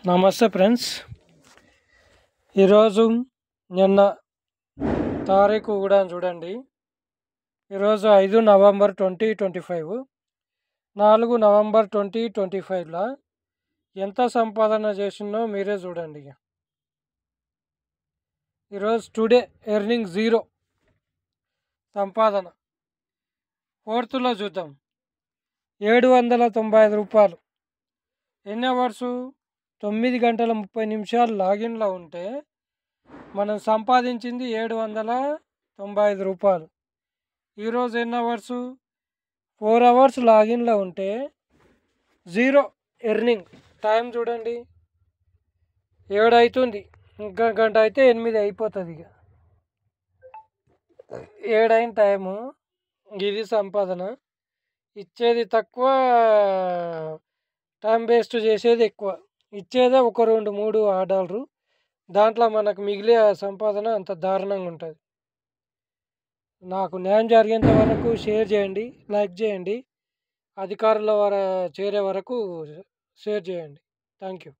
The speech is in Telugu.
నమస్తే ఫ్రెండ్స్. ఈరోజు నిన్న తారీఖు కూడా చూడండి. ఈరోజు 5 నవంబర్ 2025, 4 నవంబర్ 2025లో ఎంత సంపాదన చేసిందో మీరే చూడండి. ఈరోజు టుడే ఎర్నింగ్ 0 సంపాదన. 4థ్లో చూద్దాం. 795 రూపాయలు. ఎన్ని అవర్సు? 9 గంటల 30 నిమిషాలు లాగిన్లో ఉంటే మనం సంపాదించింది 795 రూపాయలు. ఈరోజు ఎన్ని అవర్సు? 4 అవర్స్ లాగిన్లో ఉంటే 0 ఎర్నింగ్. టైం చూడండి, 7 అవుతుంది. ఇంకా గంట అయితే 8 అయిపోతుంది. ఇక 7 అయిన టైము. ఇది సంపాదన. ఇచ్చేది తక్కువ, టైం వేస్ట్ చేసేది ఎక్కువ. ఇచ్చేదే ఒక 2, 3 $1. దాంట్లో మనకు మిగిలే సంపాదన అంత దారుణంగా ఉంటుంది. నాకు న్యాయం జరిగేంత వరకు షేర్ చేయండి, లైక్ చేయండి. అధికారుల చేరే వరకు షేర్ చేయండి. Thank you.